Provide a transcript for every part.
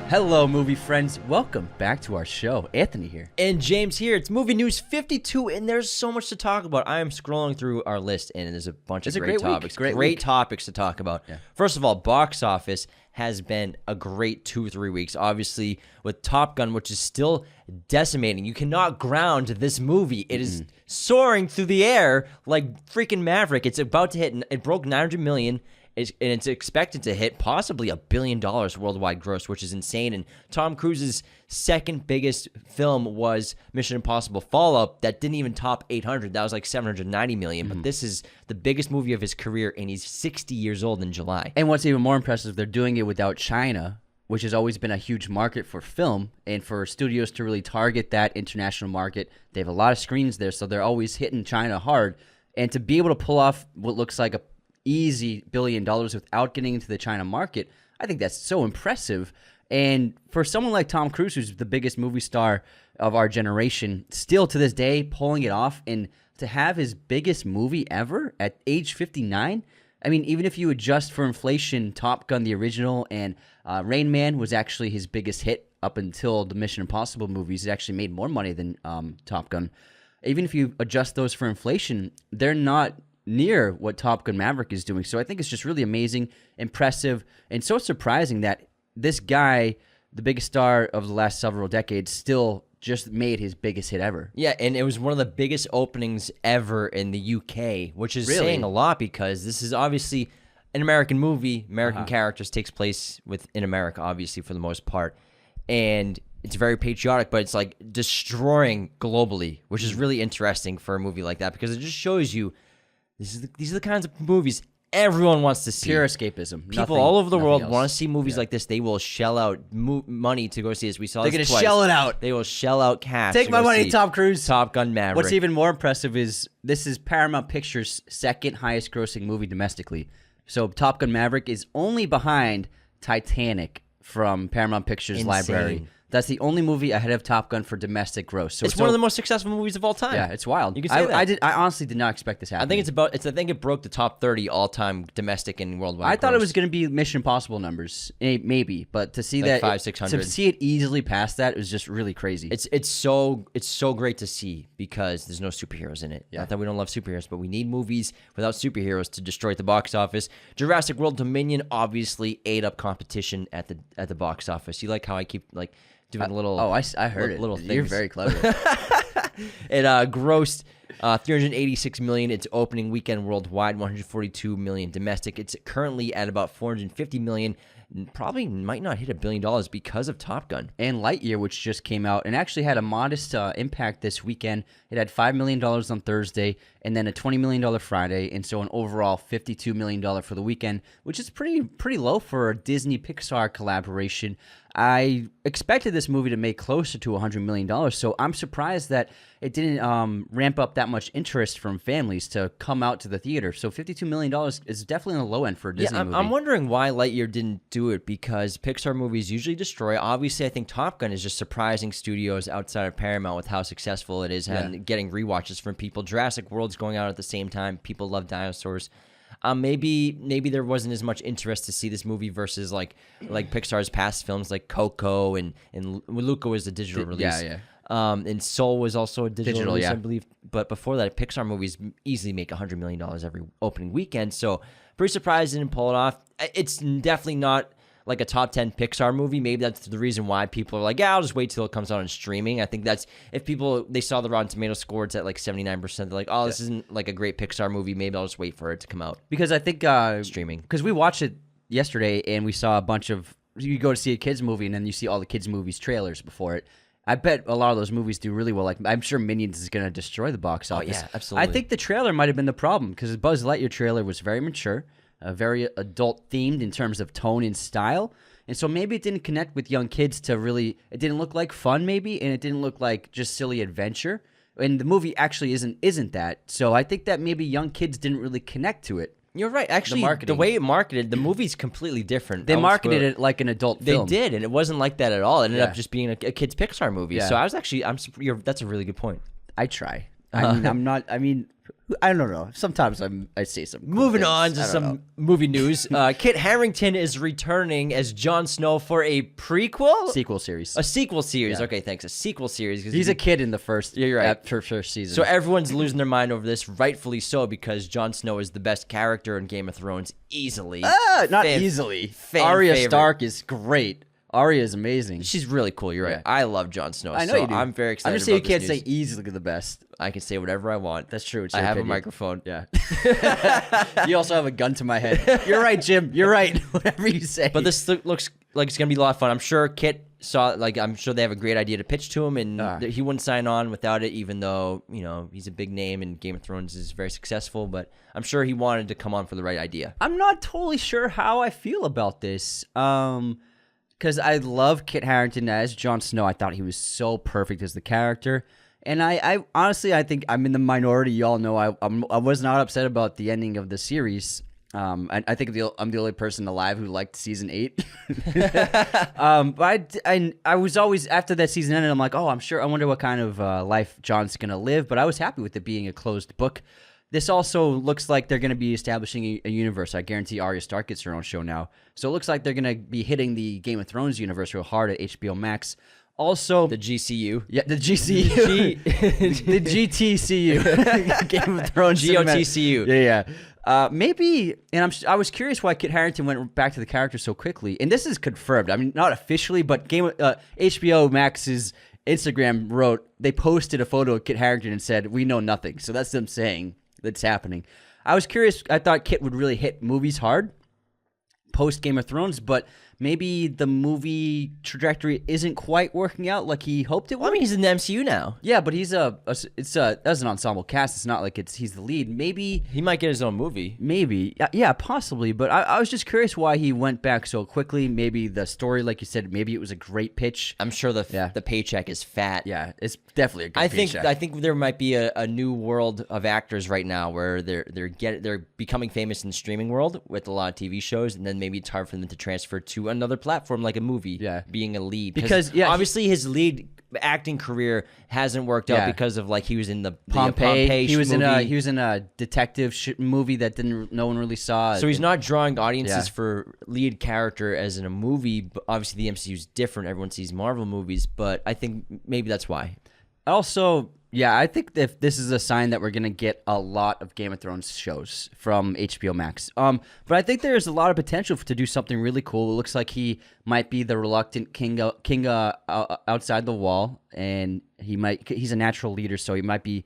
Hello, movie friends. Welcome back to our show. Anthony here. And James here. It's Movie News 52, and there's so much to talk about. I am scrolling through our list, and there's a bunch of great topics. Great topics to talk about. Yeah. First of all, box office has been a great 2-3 weeks. Obviously, with Top Gun, which is still decimating. You cannot ground this movie. It is soaring through the air like freaking Maverick. It's about to hit, it broke 900 million. And it's expected to hit possibly $1 billion worldwide gross, which is insane. And Tom Cruise's second biggest film was Mission Impossible Fallout. That didn't even top 800. That was like 790 million. But this is the biggest movie of his career, and he's 60 years old in July. And what's even more impressive, they're doing it without China, which has always been a huge market for film. And for studios to really target that international market, they have a lot of screens there, so they're always hitting China hard. And to be able to pull off what looks like a easy $1 billion without getting into the China market, I think that's so impressive. And for someone like Tom Cruise, who's the biggest movie star of our generation, still to this day pulling it off, and to have his biggest movie ever at age 59, I mean, even if you adjust for inflation, Top Gun, the original, and Rain Man was actually his biggest hit up until the Mission Impossible movies. It actually made more money than Top Gun. Even if you adjust those for inflation, they're not near what Top Gun Maverick is doing. So I think it's just really amazing, impressive, and so surprising that this guy, the biggest star of the last several decades, still just made his biggest hit ever. Yeah, and it was one of the biggest openings ever in the UK, which is saying a lot because this is obviously an American movie. American characters, takes place in America, obviously, for the most part. And it's very patriotic, but it's like destroying globally, which is really interesting for a movie like that because it just shows you these are the kinds of movies everyone wants to see. Pure escapism. People all over the world want to see movies like this. They will shell out money to go see this. We saw this twice. They're going to shell it out. They will shell out cash. Take my money, Tom Cruise. Top Gun Maverick. What's even more impressive is this is Paramount Pictures' second highest grossing movie domestically. So Top Gun Maverick is only behind Titanic from Paramount Pictures' library. That's the only movie ahead of Top Gun for domestic gross. So it's one of the most successful movies of all time. Yeah, it's wild. You can say that. I honestly did not expect this happening. I think it broke the top 30 all-time domestic and worldwide. I thought it was going to be Mission Impossible numbers, maybe, but to see like that 500-600, to see it easily past that was just really crazy. It's so great to see because there's no superheroes in it. Yeah. Not that we don't love superheroes, but we need movies without superheroes to destroy the box office. Jurassic World Dominion obviously ate up competition at the box office. You like how I keep doing little. I heard it. Little things. You're very clever. It grossed $386 million. Its opening weekend worldwide, $142 million domestic. It's currently at about $450 million. Probably might not hit $1 billion because of Top Gun. And Lightyear, which just came out and actually had a modest impact this weekend. It had $5 million on Thursday and then a $20 million Friday, and so an overall $52 million for the weekend, which is pretty low for a Disney-Pixar collaboration. I expected this movie to make closer to $100 million, so I'm surprised that it didn't ramp up that much interest from families to come out to the theater. So $52 million is definitely on the low end for a Disney movie. I'm wondering why Lightyear didn't do it because Pixar movies usually destroy. Obviously, I think Top Gun is just surprising studios outside of Paramount with how successful it is and getting rewatches from people. Jurassic World's going out at the same time. People love dinosaurs. Maybe there wasn't as much interest to see this movie versus like Pixar's past films like Coco and Luca was a digital release. And Soul was also a digital release, I believe. But before that, Pixar movies easily make $100 million every opening weekend. So pretty surprised it didn't pull it off. It's definitely not like a top 10 Pixar movie. Maybe that's the reason why people are like, yeah, I'll just wait till it comes out on streaming. I think that's if they saw the Rotten Tomatoes score, it's at like 79%. They're like, oh, this isn't like a great Pixar movie. Maybe I'll just wait for it to come out. Because I think streaming. Because we watched it yesterday and we saw a bunch of, you go to see a kids movie and then you see all the kids movies trailers before it. I bet a lot of those movies do really well. Like I'm sure Minions is going to destroy the box office. Oh yeah, absolutely. I think the trailer might have been the problem because the Buzz Lightyear trailer was very mature, very adult themed in terms of tone and style. And so maybe it didn't connect with young kids to really, it didn't look like fun maybe, and it didn't look like just silly adventure. And the movie actually isn't that. So I think that maybe young kids didn't really connect to it. You're right. Actually, the way it marketed, the movie's completely different. They marketed it like an adult film. They did, and it wasn't like that at all. It ended up just being a kid's Pixar movie. Yeah. So that's a really good point. I try. I'm not. I mean, I don't know. Sometimes I say some. Cool Moving things. on to some movie news. Kit Harington is returning as Jon Snow for a prequel? Sequel series. A sequel series. Yeah. Okay, thanks. A sequel series. He's a kid in the first. Yeah, you're right. First season. So everyone's losing their mind over this, rightfully so, because Jon Snow is the best character in Game of Thrones easily. Not easily. Arya Stark is great. Arya is amazing. She's really cool. You're right. Yeah. I love Jon Snow. I know so you do. I'm very excited. I'm just saying you about can't this say news. easily the best. I can say whatever I want. That's true. It's I your have opinion. a microphone. Yeah. You also have a gun to my head. You're right, Jim. You're right. Whatever you say. But this looks like it's gonna be a lot of fun. I'm sure Kit saw. I'm sure they have a great idea to pitch to him, and he wouldn't sign on without it. Even though he's a big name and Game of Thrones is very successful, but I'm sure he wanted to come on for the right idea. I'm not totally sure how I feel about this. Because I love Kit Harington as Jon Snow. I thought he was so perfect as the character. And I honestly, I think I'm in the minority. Y'all know I was not upset about the ending of the series. I think I'm the only person alive who liked season 8. But I was always, after that season ended, I'm like, oh, I wonder what kind of life Jon's going to live. But I was happy with it being a closed book. This also looks like they're going to be establishing a universe. I guarantee Arya Stark gets her own show now. So it looks like they're going to be hitting the Game of Thrones universe real hard at HBO Max. Also, The GCU. Yeah, the GCU. The GTCU. Game of Thrones. GOTCU. Yeah. Maybe, and I was curious why Kit Harington went back to the character so quickly. And this is confirmed. I mean, not officially, but HBO Max's Instagram they posted a photo of Kit Harington and said, "We know nothing." So that's them saying that's happening. I was curious. I thought Kit would really hit movies hard post Game of Thrones, but maybe the movie trajectory isn't quite working out like he hoped it would. I mean, he's in the MCU now. Yeah, but he's as an ensemble cast. It's not like he's the lead. Maybe He might get his own movie. Maybe. Yeah, possibly. But I was just curious why he went back so quickly. Maybe the story, like you said, maybe it was a great pitch. I'm sure the paycheck is fat. Yeah, it's definitely a good paycheck. I think there might be a new world of actors right now where they're becoming famous in the streaming world with a lot of TV shows, and then maybe it's hard for them to transfer to another platform like a movie. Yeah. Being a lead. Because obviously his lead acting career hasn't worked out because of he was in the Pompeii. He was movie. he was in a detective movie that no one really saw. So he's not drawing audiences for lead character as in a movie. But obviously the MCU is different. Everyone sees Marvel movies, but I think maybe that's why. Also, yeah, I think if this is a sign that we're gonna get a lot of Game of Thrones shows from HBO Max. But I think there's a lot of potential to do something really cool. It looks like he might be the reluctant king outside the wall, and he's a natural leader, so he might be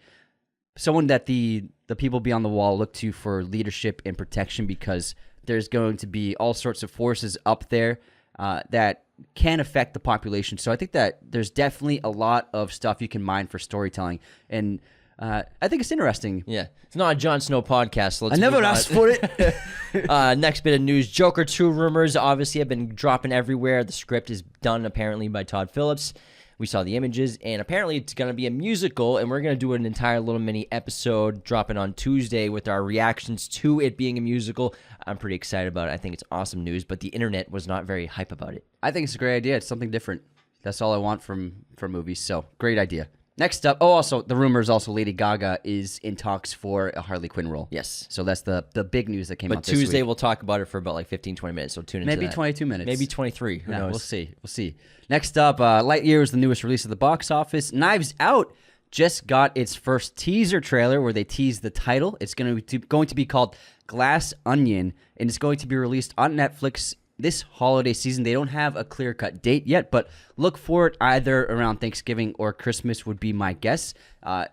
someone that the people beyond the wall look to for leadership and protection, because there's going to be all sorts of forces up there that can affect the population. So I think that there's definitely a lot of stuff you can mine for storytelling, and I think it's interesting. Yeah, it's not a Jon Snow podcast. So let's I never move on. asked for it. Next bit of news: Joker 2 rumors obviously have been dropping everywhere. The script is done apparently by Todd Phillips. We saw the images, and apparently it's going to be a musical, and we're going to do an entire little mini episode dropping on Tuesday with our reactions to it being a musical. I'm pretty excited about it. I think it's awesome news, but the internet was not very hype about it. I think it's a great idea. It's something different. That's all I want from movies. So great idea. Next up, also the rumor is also Lady Gaga is in talks for a Harley Quinn role. Yes. So that's the big news that came out this Tuesday week. we'll talk about it for about 15-20 minutes. So tune into Maybe that. 22 minutes. Maybe 23. Who knows? We'll see. Next up, Lightyear is the newest release of the box office. Knives Out just got its first teaser trailer where they teased the title. It's going to be called Glass Onion, and it's going to be released on Netflix this holiday season. They don't have a clear-cut date yet, but look for it either around Thanksgiving or Christmas would be my guess.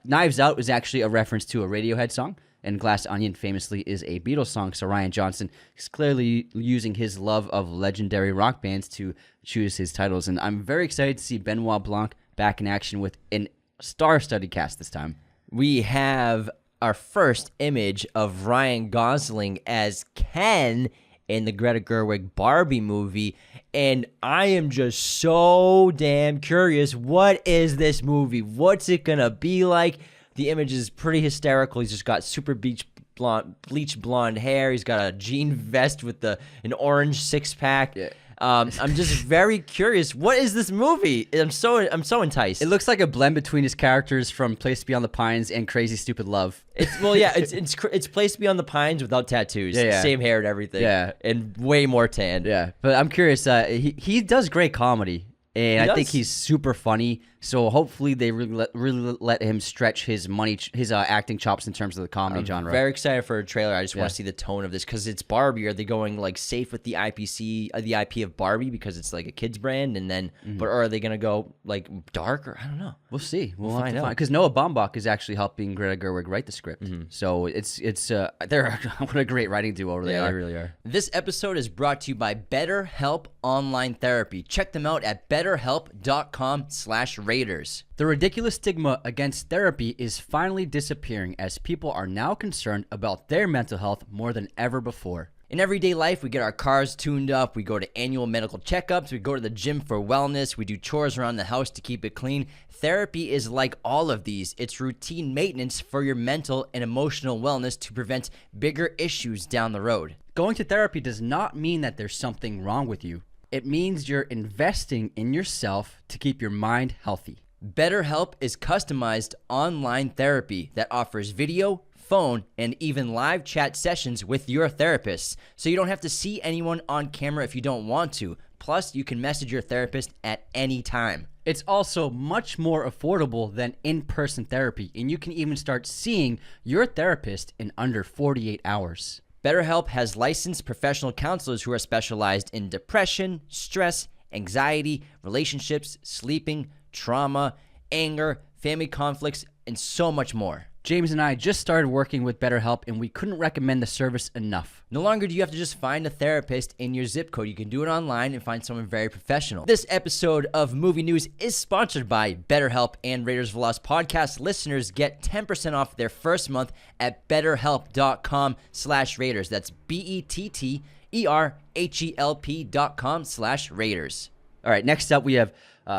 Knives Out is actually a reference to a Radiohead song, and Glass Onion famously is a Beatles song, so Rian Johnson is clearly using his love of legendary rock bands to choose his titles, and I'm very excited to see Benoit Blanc back in action with an star-studded cast this time. We have our first image of Ryan Gosling as Ken in the Greta Gerwig Barbie movie, and I am just so damn curious. What is this movie? What's it gonna be like? The image is pretty hysterical. He's just got super bleach blonde hair. He's got a jean vest with an orange six-pack. Yeah. I'm just very curious. What is this movie? I'm so enticed. It looks like a blend between his characters from Place Beyond the Pines and Crazy Stupid Love. It's Place Beyond the Pines without tattoos. Yeah. Same hair and everything. Yeah. And way more tan. Yeah, but I'm curious. He does great comedy, and I think does. he's super funny. So hopefully they really let him stretch his acting chops in terms of the comedy genre. Very excited for a trailer. I just want to see the tone of this because it's Barbie. Are they going like safe with the the IP of Barbie because it's like a kids brand, and then, or are they gonna go like dark? Or I don't know. We'll see. We'll have find to out. find because Noah Baumbach is actually helping Greta Gerwig write the script. So it's they're what a great writing duo they are. They really are. This episode is brought to you by BetterHelp Online Therapy. Check them out at BetterHelp.com/Raiders. The ridiculous stigma against therapy is finally disappearing as people are now concerned about their mental health more than ever before. In everyday life, we get our cars tuned up, we go to annual medical checkups, we go to the gym for wellness, we do chores around the house to keep it clean. Therapy is like all of these. It's routine maintenance for your mental and emotional wellness to prevent bigger issues down the road. Going to therapy does not mean that there's something wrong with you. It means you're investing in yourself to keep your mind healthy. BetterHelp is customized online therapy that offers video, phone, and even live chat sessions with your therapist, so you don't have to see anyone on camera if you don't want to. Plus, you can message your therapist at any time. It's also much more affordable than in-person therapy, and you can even start seeing your therapist in under 48 hours. BetterHelp has licensed professional counselors who are specialized in depression, stress, anxiety, relationships, sleeping, trauma, anger, family conflicts, and so much more. James and I just started working with BetterHelp, and we couldn't recommend the service enough. No longer do you have to just find a therapist in your zip code. You can do it online and find someone very professional. This episode of Movie News is sponsored by BetterHelp, and Raiders of the Lost podcast listeners get 10% off their first month at betterhelp.com/Raiders. That's BetterHelp.com/Raiders. All right, next up we have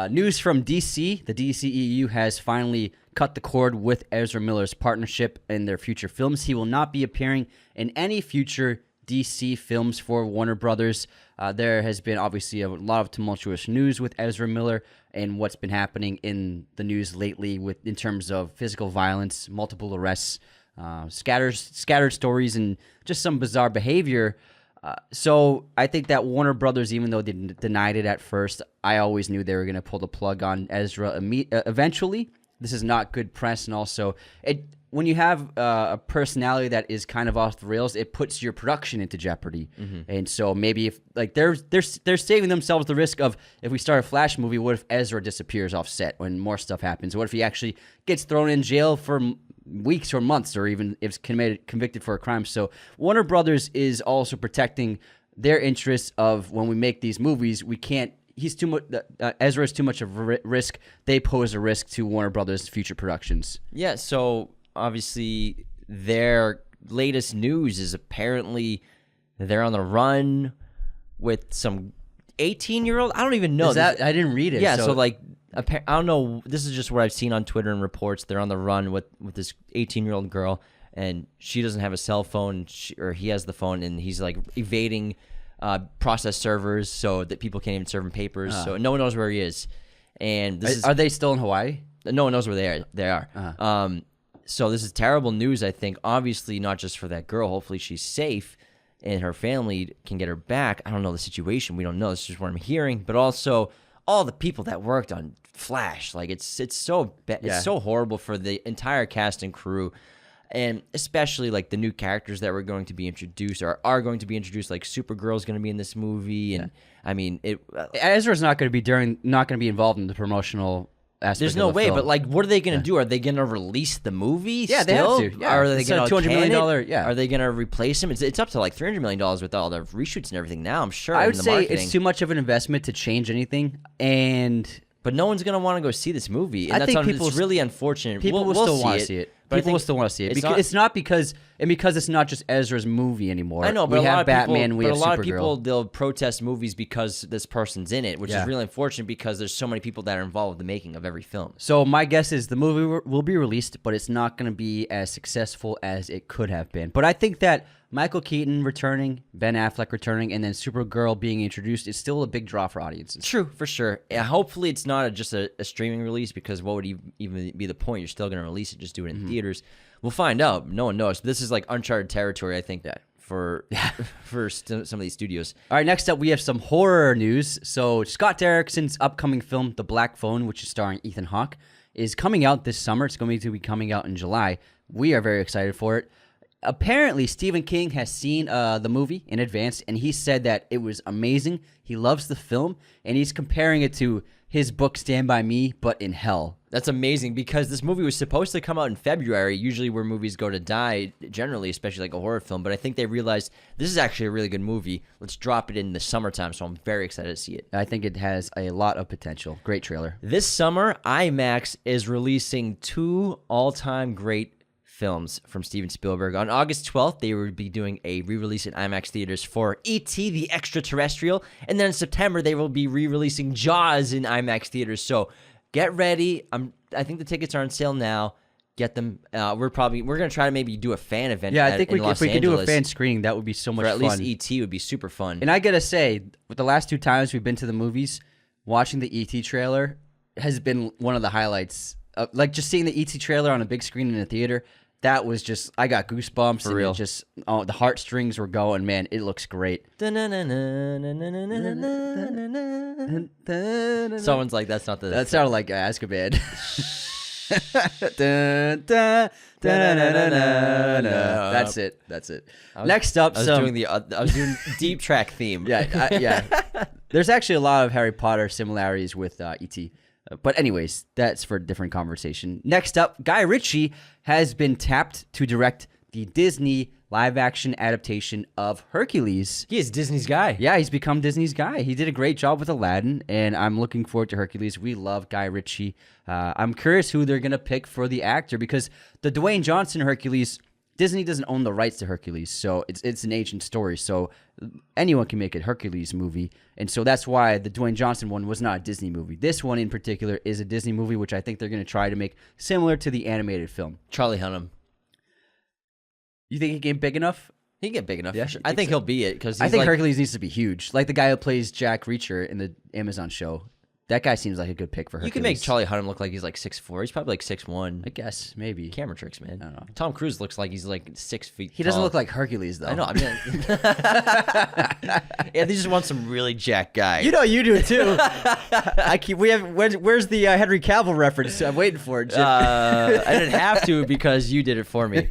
news from DC. The DCEU has finally cut the cord with Ezra Miller's partnership in their future films. He will not be appearing in any future DC films for Warner Brothers. There has been obviously a lot of tumultuous news with Ezra Miller and what's been happening in the news lately in terms of physical violence, multiple arrests, scattered stories, and just some bizarre behavior. So I think that Warner Brothers, even though they denied it at first, I always knew they were going to pull the plug on Ezra eventually. This is not good press, and also when you have a personality that is kind of off the rails, it puts your production into jeopardy. And so maybe if like they're saving themselves the risk of, if we start a Flash movie, what if Ezra disappears off set when more stuff happens? What if he actually gets thrown in jail for weeks or months, or even if convicted for a crime? So Warner Brothers is also protecting their interests of, when we make these movies, we can't. He's too much. Ezra is too much of a risk. They pose a risk to Warner Brothers' future productions. Yeah. So obviously, their latest news is apparently they're on the run with some 18-year-old. I don't even know. I didn't read it. Yeah. So like, I don't know. This is just what I've seen on Twitter and reports. They're on the run with this 18-year-old girl, and she doesn't have a cell phone, or he has the phone, and he's like evading process servers so that people can't even serve him papers. So no one knows where he is. And are they still in Hawaii? No one knows where they are. So this is terrible news, I think. Obviously, not just for that girl. Hopefully she's safe and her family can get her back. I don't know the situation. We don't know. This is just what I'm hearing. But also all the people that worked on Flash. Like, it's so bad. Yeah. It's so horrible for the entire cast and crew. And especially like the new characters that were going to be introduced or are going to be introduced, like Supergirl's going to be in this movie, and I mean, Ezra's not going to be involved in the promotional aspect. There's no of the way, film. but like, what are they going to do? Are they going to release the movie? Yeah, still? they have to. Yeah. Are they It's a going to $200 million? Yeah. Are they going to replace him? It's up to like $300 million with all the reshoots and everything now. I'm sure. I would the say marketing. it's too much of an investment to change anything, But no one's going to want to go see this movie, and I think it's really unfortunate. People will still want to see it. People will still want to see it because it's not just Ezra's movie anymore. I know, but we have Batman. We have a lot of Supergirl. people, they'll protest movies because this person's in it, which is really unfortunate because there's so many people that are involved with the making of every film. So my guess is the movie will be released, but it's not going to be as successful as it could have been. But I think that Michael Keaton returning, Ben Affleck returning, and then Supergirl being introduced is still a big draw for audiences. True, for sure. Yeah, hopefully it's not just a streaming release, because what would even be the point? You're still going to release it, just do it in theaters. We'll find out. No one knows. This is like uncharted territory, I think, for some of these studios. All right, next up we have some horror news. So Scott Derrickson's upcoming film, The Black Phone, which is starring Ethan Hawke, is coming out this summer. It's going to be coming out in July. We are very excited for it. Apparently, Stephen King has seen the movie in advance, and he said that it was amazing. He loves the film, and he's comparing it to his book Stand By Me, but in hell. That's amazing, because this movie was supposed to come out in February, usually where movies go to die, generally, especially like a horror film. But I think they realized this is actually a really good movie. Let's drop it in the summertime, so I'm very excited to see it. I think it has a lot of potential. Great trailer. This summer, Imax is releasing 2 all-time great films from Steven Spielberg. On August 12th, they will be doing a re-release in IMAX theaters for E.T. the Extraterrestrial, and then in September, they will be re-releasing Jaws in IMAX theaters. So get ready. I think the tickets are on sale now. Get them. We're gonna try to maybe do a fan event. Yeah, I think if we could do a fan screening, that would be so much fun. At least E.T. would be super fun. And I gotta say, with the last 2 times we've been to the movies, watching the E.T. trailer has been one of the highlights. Like just seeing the E.T. trailer on a big screen in a theater. That was just, I got goosebumps. For real. The heartstrings were going, man. It looks great. Someone's like, that's not the... That sounded like Azkaban. That's it. Next up, I was doing deep track theme. Yeah. There's actually a lot of Harry Potter similarities with E.T., but anyways, that's for a different conversation. Next up, Guy Ritchie has been tapped to direct the Disney live-action adaptation of Hercules. He is Disney's guy. Yeah, he's become Disney's guy. He did a great job with Aladdin, and I'm looking forward to Hercules. We love Guy Ritchie. I'm curious who they're going to pick for the actor, because the Dwayne Johnson Hercules, Disney doesn't own the rights to Hercules, so it's an ancient story. So anyone can make a Hercules movie, and so that's why the Dwayne Johnson one was not a Disney movie. This one in particular is a Disney movie, which I think they're going to try to make similar to the animated film. Charlie Hunnam. You think he can get big enough? He can get big enough. Yeah, for sure. I think he'll be it, because I think Hercules needs to be huge, like the guy who plays Jack Reacher in the Amazon show. That guy seems like a good pick for Hercules. You can make Charlie Hunnam look like he's like 6'4". He's probably like 6'1". I guess, maybe. Camera tricks, man. I don't know. Tom Cruise looks like he's like 6 feet He doesn't look like Hercules, though. I know. I mean, yeah, they just want some really jacked guy. You know you do, too. Where's the Henry Cavill reference? I'm waiting for it, Jim. I didn't have to, because you did it for me.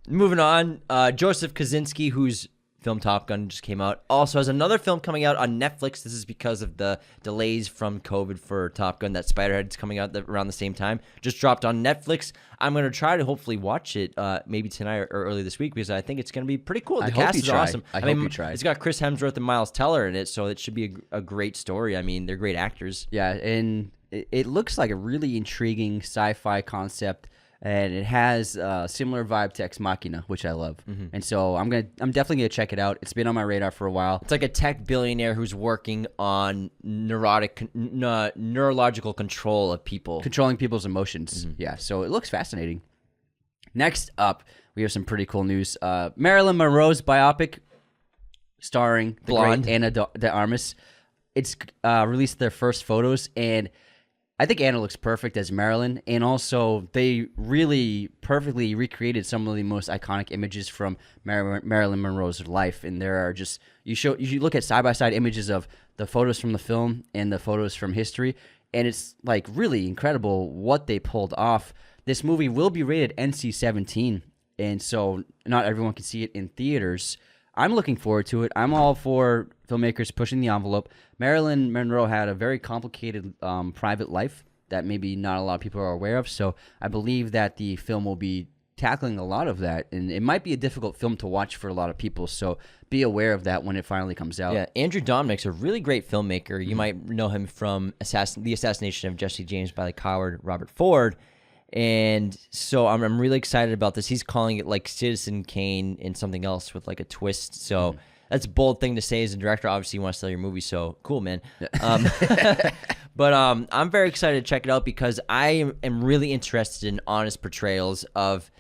Moving on, Joseph Kosinski, whose film Top Gun just came out, also has another film coming out on Netflix. This is because of the delays from COVID for Top Gun. That Spiderhead's coming out around the same time. Just dropped on Netflix. I'm going to try to hopefully watch it maybe tonight or early this week, because I think it's going to be pretty cool. The cast is awesome. I hope you try. It's got Chris Hemsworth and Miles Teller in it, so it should be a great story. I mean, they're great actors. Yeah, and it looks like a really intriguing sci-fi concept. And it has a similar vibe to Ex Machina, which I love. Mm-hmm. And so I'm definitely gonna check it out. It's been on my radar for a while. It's like a tech billionaire who's working on neurological control of people, controlling people's emotions. Mm-hmm. Yeah, so it looks fascinating. Next up, we have some pretty cool news. Marilyn Monroe's biopic, starring the Blonde great Ana de Armas. It's released their first photos, and I think Anna looks perfect as Marilyn, and also they really perfectly recreated some of the most iconic images from Marilyn Monroe's life. And there are just you look at side-by-side images of the photos from the film and the photos from history, and it's like really incredible what they pulled off. This movie will be rated NC-17, and so not everyone can see it in theaters. I'm looking forward to it. I'm all for filmmakers pushing the envelope. Marilyn Monroe had a very complicated private life that maybe not a lot of people are aware of, so I believe that the film will be tackling a lot of that, and it might be a difficult film to watch for a lot of people, so be aware of that when it finally comes out. Yeah, Andrew Dominik's a really great filmmaker. You might know him from the assassination of Jesse James by the coward Robert Ford. And so I'm really excited about this. He's calling it like Citizen Kane and something else with like a twist. So that's a bold thing to say as a director. Obviously, you want to sell your movie, so cool, man. But I'm very excited to check it out, because I am really interested in honest portrayals of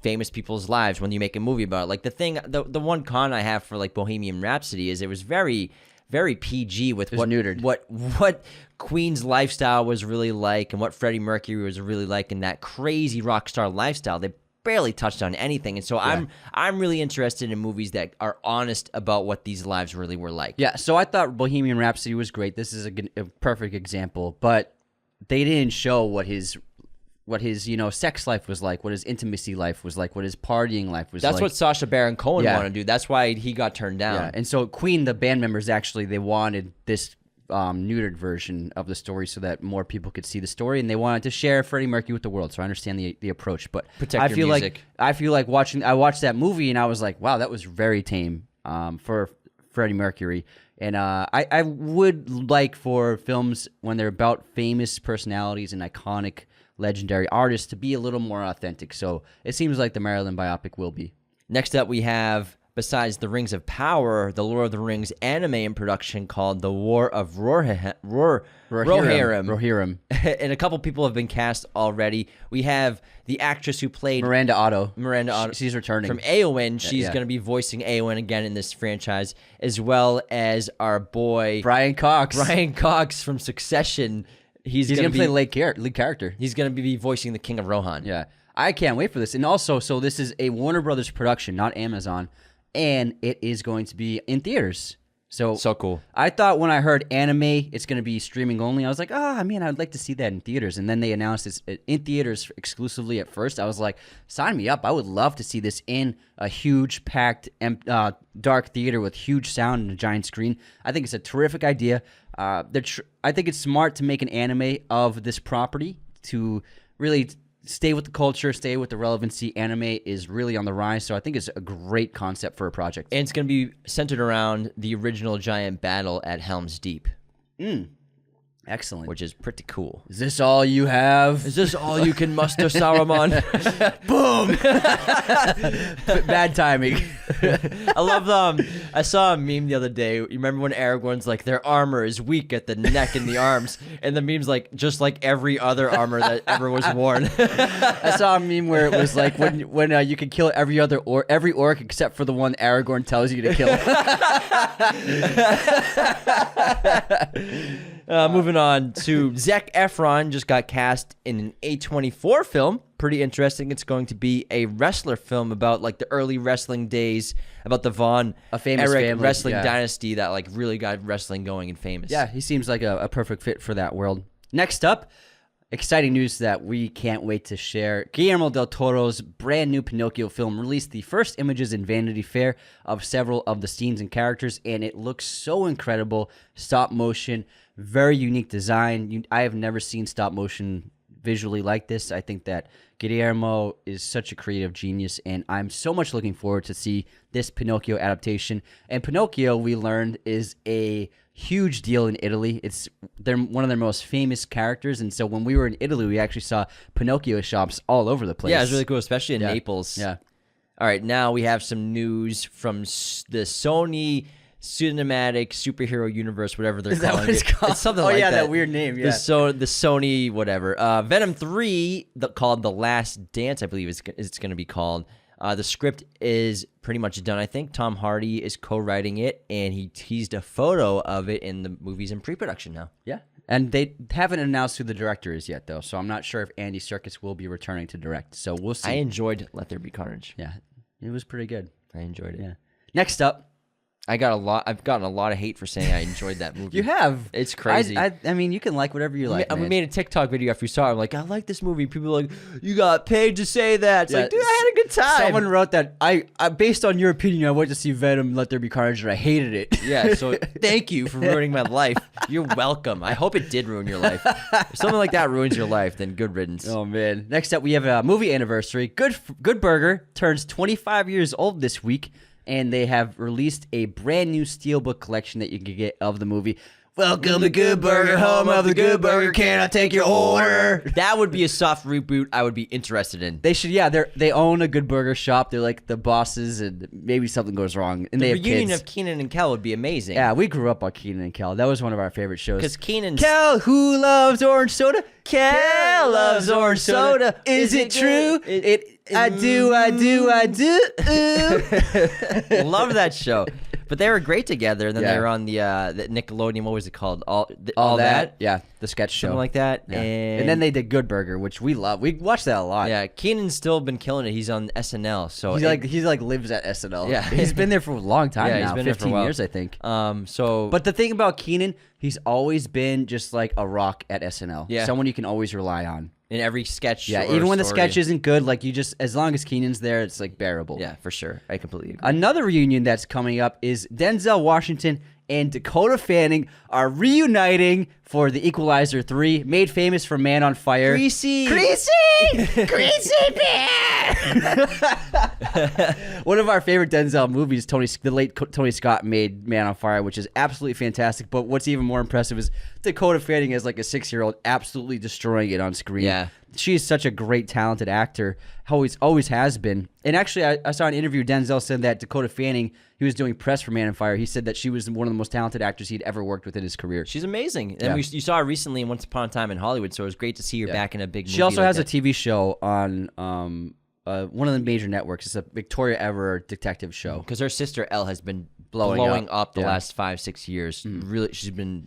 famous people's lives when you make a movie about it. Like the one con I have for like Bohemian Rhapsody is it was very, very PG with what Queen's lifestyle was really like and what Freddie Mercury was really like and that crazy rock star lifestyle. They barely touched on anything, and so I'm really interested in movies that are honest about what these lives really were like. Yeah, so I thought Bohemian Rhapsody was great. This is a perfect example, but they didn't show what his sex life was like, what his intimacy life was like, what his partying life was like. That's what Sacha Baron Cohen wanted to do. That's why he got turned down. Yeah, and so Queen, the band members, actually they wanted this neutered version of the story so that more people could see the story, and they wanted to share Freddie Mercury with the world. So I understand the approach, but I feel like I watched that movie and I was like, wow, that was very tame for Freddie Mercury. And I would like for films when they're about famous personalities and iconic legendary artists to be a little more authentic. So it seems like the Marilyn biopic will be. Next up, we have, besides The Rings of Power, the Lord of the Rings anime in production called The War of Rohirrim. And a couple people have been cast already. We have the actress who played Miranda Otto. She's returning. From Éowyn. She's going to be voicing Éowyn again in this franchise, as well as our boy Brian Cox from Succession. He's going to play lead character. He's going to be voicing the King of Rohan. Yeah. I can't wait for this. And also, so this is a Warner Brothers production, not Amazon, and it is going to be in theaters. So cool. I thought when I heard anime, it's going to be streaming only. I was like, man, I'd like to see that in theaters. And then they announced it's in theaters exclusively at first. I was like, sign me up. I would love to see this in a huge, packed, dark theater with huge sound and a giant screen. I think it's a terrific idea. I think it's smart to make an anime of this property to really stay with the culture, stay with the relevancy. Anime is really on the rise, so I think it's a great concept for a project. And it's going to be centered around the original giant battle at Helm's Deep. Excellent. Which is pretty cool. Is this all you have? Is this all you can muster, Saruman? Boom! Bad timing. I love I saw a meme the other day. You remember when Aragorn's like, their armor is weak at the neck and the arms, and the meme's like, just like every other armor that ever was worn. I saw a meme where it was like when you could kill every orc except for the one Aragorn tells you to kill. Moving on to Zac Efron just got cast in an A24 film. Pretty interesting. It's going to be a wrestler film about like the early wrestling days, about the Von Erich wrestling dynasty that like really got wrestling going and famous. Yeah, he seems like a perfect fit for that world. Next up, exciting news that we can't wait to share. Guillermo del Toro's brand new Pinocchio film released the first images in Vanity Fair of several of the scenes and characters, and it looks so incredible. Stop motion, very unique design. I have never seen stop motion visually like this. I think that Guillermo is such a creative genius, and I'm so much looking forward to see this Pinocchio adaptation. And Pinocchio, we learned, is a huge deal in Italy. They're one of their most famous characters, and so when we were in Italy, we actually saw Pinocchio shops all over the place. Yeah, it's really cool, especially in Naples. Yeah. All right, now we have some news from the Sony Cinematic Superhero Universe, whatever they're calling it. It's called? It's something like that. Oh, yeah, that weird name, yeah. The Sony whatever. Venom 3, called The Last Dance, I believe it's going to be called. The script is pretty much done, I think. Tom Hardy is co-writing it, and he teased a photo of it in the movie's in pre-production now. Yeah. And they haven't announced who the director is yet, though, so I'm not sure if Andy Serkis will be returning to direct. So we'll see. I enjoyed Let There Be Carnage. Yeah, it was pretty good. I enjoyed it. Yeah. Next up. I've gotten a lot of hate for saying I enjoyed that movie. You have. It's crazy. I mean, you can like whatever you like. We made a TikTok video after we saw it. I'm like, I like this movie. People are like, you got paid to say that. It's like, dude, I had a good time. Someone wrote that. I based on your opinion, I went to see Venom, Let There Be Carnage, and I hated it. Yeah, so thank you for ruining my life. You're welcome. I hope it did ruin your life. If something like that ruins your life, then good riddance. Oh, man. Next up, we have a movie anniversary. Good Burger turns 25 years old this week, and they have released a brand new steelbook collection that you can get of the movie. Welcome to Good Burger, home of the Good Burger. Can I take your order? That would be a soft reboot I would be interested in. They should, yeah. They own a Good Burger shop. They're like the bosses, and maybe something goes wrong. And the they have reunion kids. of Keenan and Kel would be amazing. Yeah, we grew up on Keenan and Kel. That was one of our favorite shows. Because Keenan's... Kel, who loves orange soda? Kel loves orange soda. Is it true? I do. Love that show. But they were great together, and then they were on the Nickelodeon. What was it called? All that. Yeah, the sketch show, something like that. Yeah. And then they did Good Burger, which we love. We watched that a lot. Yeah, Keenan's still been killing it. He's on SNL, so he lives at SNL. Yeah, he's been there for a long time now. He's been 15 there for a while. years, I think. But the thing about Keenan, he's always been just like a rock at SNL. Yeah, someone you can always rely on. In every sketch, yeah, even when the sketch isn't good, like as long as Keenan's there, it's like bearable. Yeah, for sure. I completely agree. Another reunion that's coming up is Denzel Washington and Dakota Fanning are reuniting for the Equalizer 3, made famous for Man on Fire. Greasy bear. One of our favorite Denzel movies, the late Tony Scott made Man on Fire, which is absolutely fantastic. But what's even more impressive is Dakota Fanning as like a 6-year-old absolutely destroying it on screen. Yeah. She's such a great, talented actor. Always has been. And actually, I saw an interview. Denzel said that Dakota Fanning, he was doing press for Man on Fire. He said that she was one of the most talented actors he'd ever worked with in his career. She's amazing. And you saw her recently in Once Upon a Time in Hollywood, so it was great to see her back in a big movie. She also has a TV show on one of the major networks. It's a Victoria Everett detective show. Because her sister Elle has been blowing up the last 5-6 years. Really,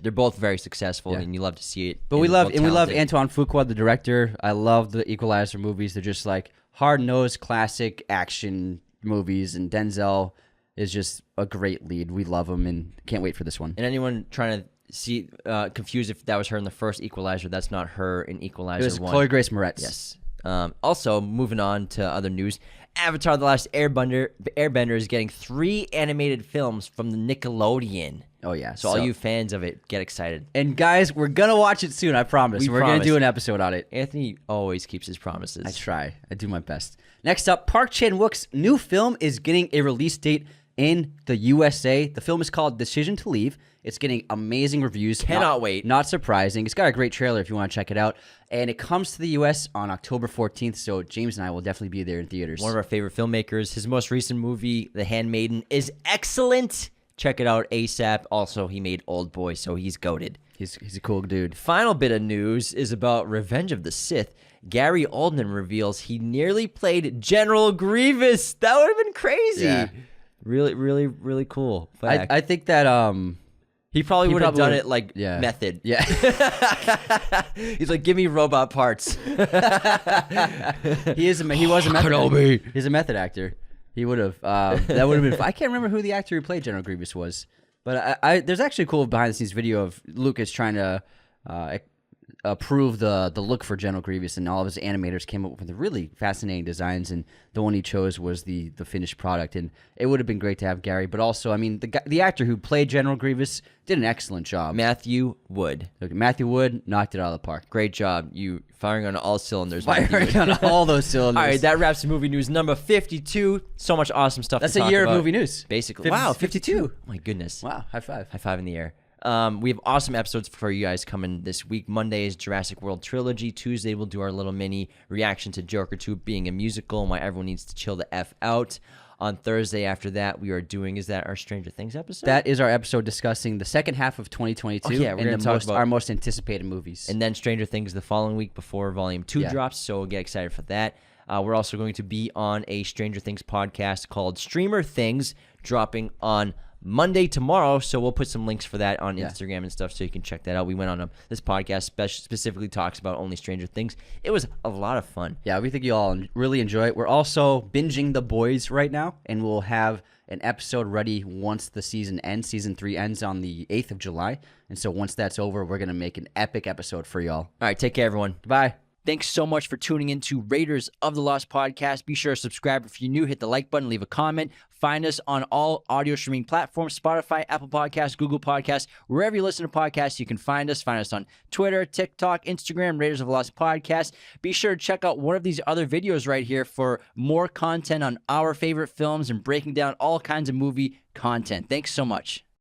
they're both very successful, and you love to see it. But we love Antoine Fuqua, the director. I love the Equalizer movies. They're just like hard-nosed classic action movies, and Denzel is just a great lead. We love him and can't wait for this one. And anyone trying to see confused if that was her in the first Equalizer, that's not her in Equalizer 1. It was Chloe Grace Moretz. Yes. Also, moving on to other news, Avatar: The Last Airbender is getting 3 animated films from the Nickelodeon. Oh, yeah. So all you fans of it, get excited. And guys, we're going to watch it soon, I promise. We're going to do an episode on it. Anthony always keeps his promises. I try. I do my best. Next up, Park Chan-wook's new film is getting a release date in the USA. The film is called Decision to Leave. It's getting amazing reviews. Cannot wait. Not surprising. It's got a great trailer if you want to check it out. And it comes to the U.S. on October 14th, so James and I will definitely be there in theaters. One of our favorite filmmakers. His most recent movie, The Handmaiden, is excellent. Check it out ASAP. Also, he made Old Boy, so he's goated. He's a cool dude. Final bit of news is about Revenge of the Sith. Gary Oldman reveals he nearly played General Grievous. That would have been crazy. Yeah. Really, really, really cool fact. I think that he probably would have done it like method. Yeah. He's like, give me robot parts. He was a method. He's a method actor. He would have. That would have been. I can't remember who the actor who played General Grievous was, but there's actually a cool behind the scenes video of Lucas trying to approve the look for General Grievous, and all of his animators came up with really fascinating designs, and the one he chose was the finished product. And it would have been great to have Gary, but also, I mean, the actor who played General Grievous did an excellent job. Matthew Wood. Matthew Wood knocked it out of the park. Great job. You firing on all cylinders. Firing on all those cylinders. All right, that wraps movie news number 52. So much awesome stuff. That's to talk a year about. of movie news. Basically. Wow, 52. Oh my goodness. Wow, high five. High five in the air. We have awesome episodes for you guys coming this week. Monday is Jurassic World Trilogy. Tuesday, we'll do our little mini reaction to Joker 2 being a musical and why everyone needs to chill the F out. On Thursday after that, we are doing, is that our Stranger Things episode? That is our episode discussing the second half of 2022 we're gonna talk about our most anticipated movies. And then Stranger Things the following week before Volume 2 drops, so we'll get excited for that. We're also going to be on a Stranger Things podcast called Streamer Things, dropping on Monday tomorrow, so we'll put some links for that on Instagram and stuff, so you can check that out. We went on this podcast specifically talks about only Stranger Things. It was a lot of fun. Yeah, we think you all really enjoy it. We're also binging The Boys right now, and we'll have an episode ready once the season ends. Season 3 ends on the 8th of July, and so once that's over, we're going to make an epic episode for y'all. All right, take care, everyone. Bye. Thanks so much for tuning in to Raiders of the Lost podcast. Be sure to subscribe if you're new. Hit the like button, leave a comment. Find us on all audio streaming platforms, Spotify, Apple Podcasts, Google Podcasts. Wherever you listen to podcasts, you can find us. Find us on Twitter, TikTok, Instagram, Raiders of the Lost podcast. Be sure to check out one of these other videos right here for more content on our favorite films and breaking down all kinds of movie content. Thanks so much.